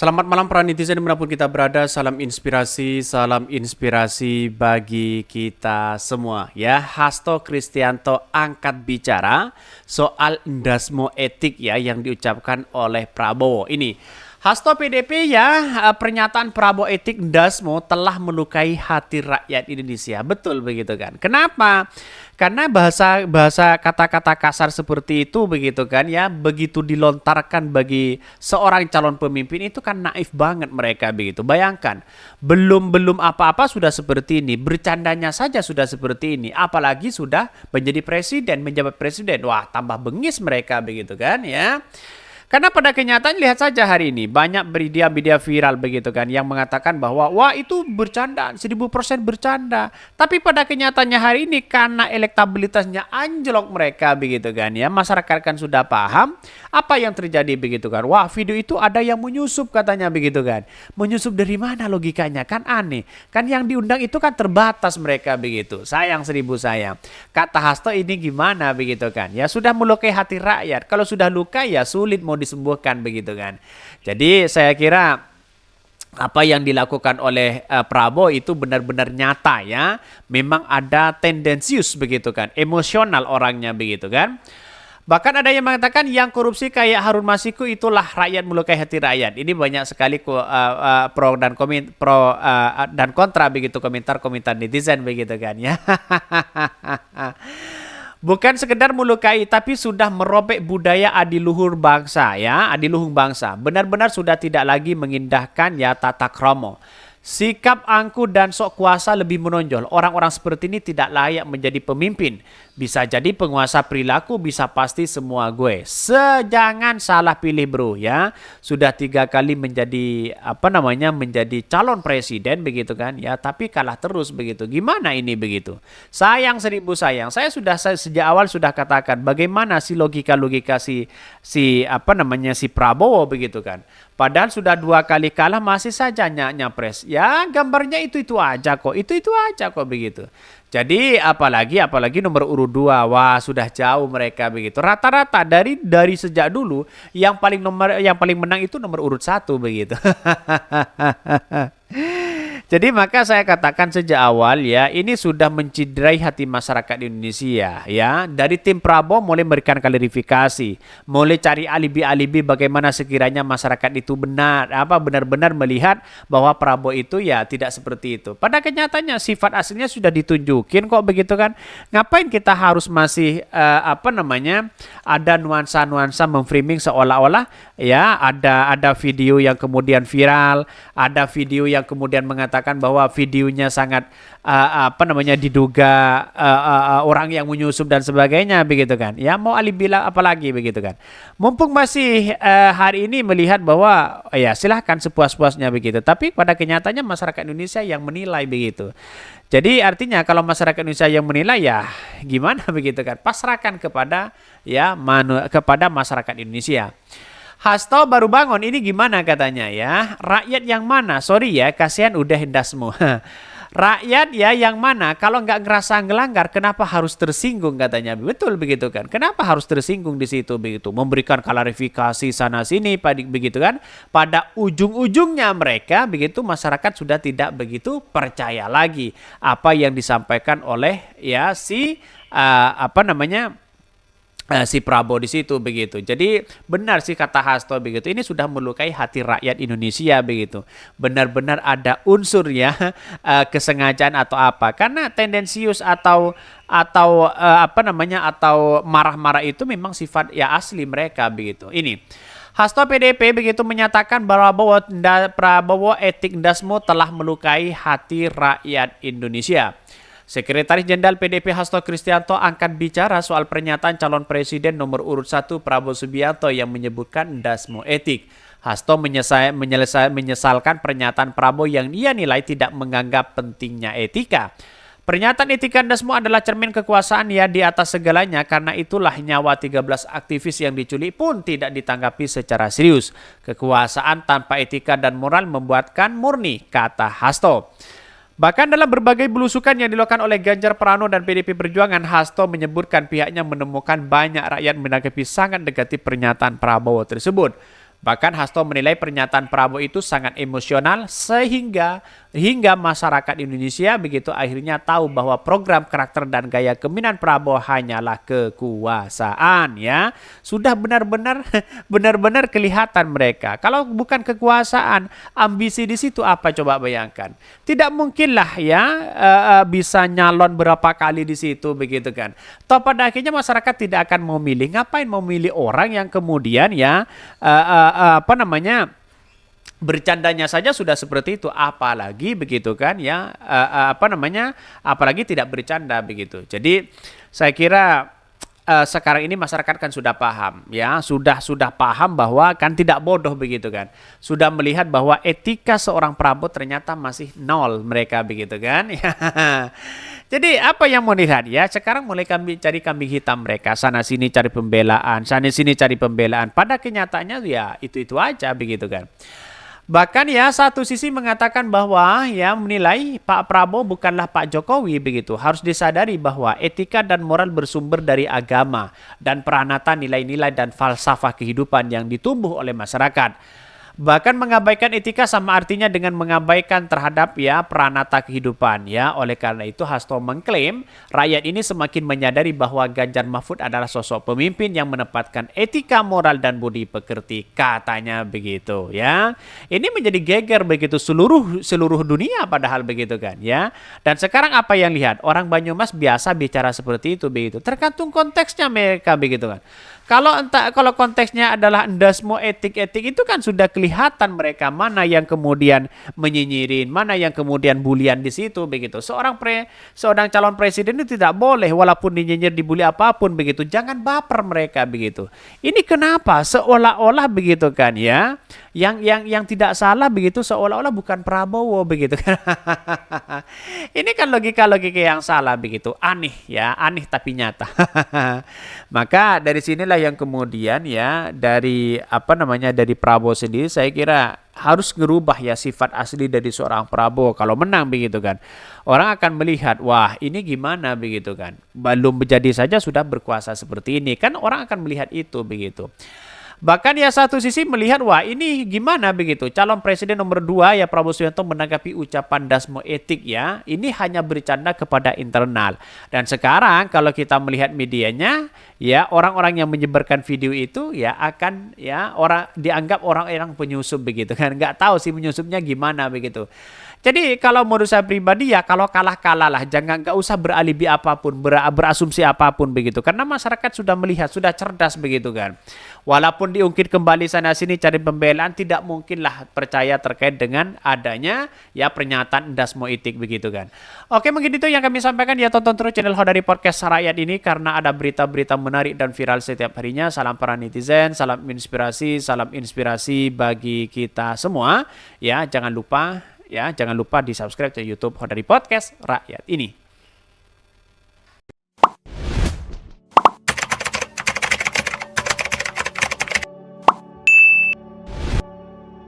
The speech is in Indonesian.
Selamat malam para netizen dimanapun kita berada, salam inspirasi bagi kita semua ya. Hasto Kristianto angkat bicara soal endasmo etik ya yang diucapkan oleh Prabowo. Ini Hasto PDP ya, pernyataan Prabowo etik endasmo telah melukai hati rakyat Indonesia. Betul begitu kan? Kenapa? Karena bahasa kata-kata kasar seperti itu begitu kan ya, begitu dilontarkan bagi seorang calon pemimpin itu kan naif banget mereka begitu. Bayangkan, belum apa-apa sudah seperti ini, bercandanya saja sudah seperti ini, apalagi sudah menjadi presiden, menjabat presiden. Wah, tambah bengis mereka begitu kan ya. Karena pada kenyataan lihat saja hari ini banyak media-media viral begitu kan yang mengatakan bahwa wah itu bercanda, 1000% bercanda. Tapi pada kenyataannya hari ini karena elektabilitasnya anjlok mereka begitu kan ya, masyarakat kan sudah paham apa yang terjadi begitu kan. Wah, video itu ada yang menyusup katanya begitu kan. Menyusup dari mana logikanya? Kan aneh. Kan yang diundang itu kan terbatas mereka begitu. Sayang seribu sayang. Kata Hasto ini gimana begitu kan. Ya sudah melukai hati rakyat. Kalau sudah luka ya sulit mau disembuhkan begitu kan. Jadi saya kira apa yang dilakukan oleh Prabowo itu benar-benar nyata ya. Memang ada tendensius begitu kan. Emosional orangnya begitu kan. Bahkan ada yang mengatakan yang korupsi kayak Harun Masiku itulah rakyat melukai hati rakyat. Ini banyak sekali pro dan kontra begitu komentar-komentar netizen begitu kan ya. Bukan sekedar melukai, tapi sudah merobek budaya adiluhur bangsa ya, adiluhung bangsa. Benar-benar sudah tidak lagi mengindahkan ya tata krama. Sikap angkuh dan sok kuasa lebih menonjol. Orang-orang seperti ini tidak layak menjadi pemimpin. Bisa jadi penguasa perilaku, bisa pasti semua gue. Jangan salah pilih bro ya. Sudah 3 kali menjadi menjadi calon presiden begitu kan ya. Tapi kalah terus begitu. Gimana ini begitu? Sayang seribu sayang. Saya sejak awal sudah katakan bagaimana sih logika si Prabowo begitu kan. Padahal sudah 2 kali kalah masih saja nyapres. Ya gambarnya itu aja kok. Itu aja kok begitu. Jadi apalagi nomor urut 2, wah sudah jauh mereka begitu. Rata-rata dari sejak dulu yang paling menang itu nomor urut 1 begitu. Jadi maka saya katakan sejak awal ya, ini sudah menciderai hati masyarakat Indonesia ya. Dari tim Prabowo mulai memberikan klarifikasi, mulai cari alibi-alibi bagaimana sekiranya masyarakat itu benar-benar melihat bahwa Prabowo itu ya tidak seperti itu. Pada kenyataannya sifat aslinya sudah ditunjukin kok begitu kan. Ngapain kita harus masih ada nuansa-nuansa memframing seolah-olah ya ada video yang kemudian viral, ada video yang kemudian mengatakan bahwa videonya sangat diduga orang yang menyusup dan sebagainya begitu kan. Ya mau alibi apalagi begitu kan. Mumpung masih hari ini melihat bahwa ya silahkan sepuas-puasnya begitu. Tapi pada kenyataannya masyarakat Indonesia yang menilai begitu. Jadi artinya kalau masyarakat Indonesia yang menilai ya gimana begitu kan. Pasrahkan kepada kepada masyarakat Indonesia. Hasto baru bangun, ini gimana katanya ya? Rakyat yang mana? Sorry ya, kasihan udah endasmu. Rakyat ya yang mana? Kalau nggak ngerasa ngelanggar, kenapa harus tersinggung katanya? Betul begitu kan? Kenapa harus tersinggung di situ begitu? Memberikan klarifikasi sana sini, begitu kan? Pada ujung-ujungnya mereka begitu masyarakat sudah tidak begitu percaya lagi apa yang disampaikan oleh ya si Prabowo di situ begitu. Jadi benar sih kata Hasto begitu. Ini sudah melukai hati rakyat Indonesia begitu. Benar-benar ada unsur ya kesengajaan atau apa. Karena tendensius atau marah-marah itu memang sifat ya asli mereka begitu. Ini Hasto PDP begitu menyatakan bahwa Prabowo etik endasmo telah melukai hati rakyat Indonesia. Sekretaris Jenderal PDP Hasto Kristianto angkat bicara soal pernyataan calon presiden nomor urut 1 Prabowo Subianto yang menyebutkan endasmo etik. Hasto menyesalkan pernyataan Prabowo yang ia nilai tidak menganggap pentingnya etika. Pernyataan etika endasmo adalah cermin kekuasaan ya di atas segalanya, karena itulah nyawa 13 aktivis yang diculik pun tidak ditanggapi secara serius. Kekuasaan tanpa etika dan moral membuatkan murni, kata Hasto. Bahkan dalam berbagai belusukan yang dilakukan oleh Ganjar Pranowo dan PDIP Perjuangan, Hasto menyebutkan pihaknya menemukan banyak rakyat menanggapi sangat negatif pernyataan Prabowo tersebut. Bahkan Hasto menilai pernyataan Prabowo itu sangat emosional hingga masyarakat Indonesia begitu akhirnya tahu bahwa program karakter dan gaya kepemimpinan Prabowo hanyalah kekuasaan ya. Sudah benar-benar benar-benar kelihatan mereka. Kalau bukan kekuasaan, ambisi di situ apa coba bayangkan. Tidak mungkinlah ya bisa nyalon berapa kali di situ begitu kan. Toh pada akhirnya masyarakat tidak akan memilih. Ngapain memilih orang yang kemudian ya bercandanya saja sudah seperti itu, apalagi begitu kan ya apalagi tidak bercanda begitu. Jadi saya kira sekarang ini masyarakat kan sudah paham ya, sudah paham bahwa kan tidak bodoh begitu kan, sudah melihat bahwa etika seorang Prabowo ternyata masih nol mereka begitu kan ya. Jadi apa yang mau dilihat ya, sekarang mulai cari kambing hitam mereka, sana sini cari pembelaan, sana sini cari pembelaan, pada kenyataannya ya itu aja begitu kan. Bahkan ya satu sisi mengatakan bahwa ya menilai Pak Prabowo bukanlah Pak Jokowi begitu. Harus disadari bahwa etika dan moral bersumber dari agama dan peranatan nilai-nilai dan falsafah kehidupan yang ditumbuh oleh masyarakat. Bahkan mengabaikan etika sama artinya dengan mengabaikan terhadap ya peranata kehidupan ya. Oleh karena itu Hasto mengklaim rakyat ini semakin menyadari bahwa Ganjar Mahfud adalah sosok pemimpin yang menempatkan etika, moral dan budi pekerti, katanya begitu ya. Ini menjadi geger begitu seluruh dunia padahal begitu kan ya. Dan sekarang apa yang lihat? Orang Banyumas biasa bicara seperti itu begitu. Tergantung konteksnya mereka begitu kan. Kalau konteksnya adalah endasmo etik-etik itu kan sudah kelihatan mereka mana yang kemudian menyinyirin, mana yang kemudian bulian di situ begitu. Seorang calon presiden itu tidak boleh walaupun dinyinyir dibully apapun begitu. Jangan baper mereka begitu. Ini kenapa seolah-olah begitu kan ya. Yang tidak salah begitu seolah-olah bukan Prabowo begitu kan. Ini kan logika-logika yang salah begitu. Aneh ya, aneh tapi nyata. Maka dari sinilah yang kemudian ya dari dari Prabowo sendiri saya kira harus ngerubah ya sifat asli dari seorang Prabowo kalau menang begitu kan. Orang akan melihat wah ini gimana begitu kan. Belum menjadi saja sudah berkuasa seperti ini kan, orang akan melihat itu begitu. Bahkan ya satu sisi melihat wah ini gimana begitu. Calon presiden nomor 2 ya Prabowo Subianto menanggapi ucapan dasmo etik ya. Ini hanya bercanda kepada internal. Dan sekarang kalau kita melihat medianya ya orang-orang yang menyebarkan video itu ya akan ya dianggap orang-orang penyusup begitu kan. Nggak tahu sih penyusupnya gimana begitu. Jadi kalau menurut saya pribadi ya kalau kalah lah, nggak usah beralibi apapun, berasumsi apapun begitu. Karena masyarakat sudah melihat, sudah cerdas begitu kan. Walaupun diungkit kembali sana sini cari pembelaan, tidak mungkinlah percaya terkait dengan adanya ya pernyataan dasmo etik begitu kan. Oke, mungkin itu yang kami sampaikan ya, tonton terus channel Hodari Podcast Rakyat ini karena ada berita-berita menarik dan viral setiap harinya. Salam para netizen, salam inspirasi bagi kita semua. Ya, jangan lupa di subscribe ke YouTube Hodari Podcast Rakyat ini.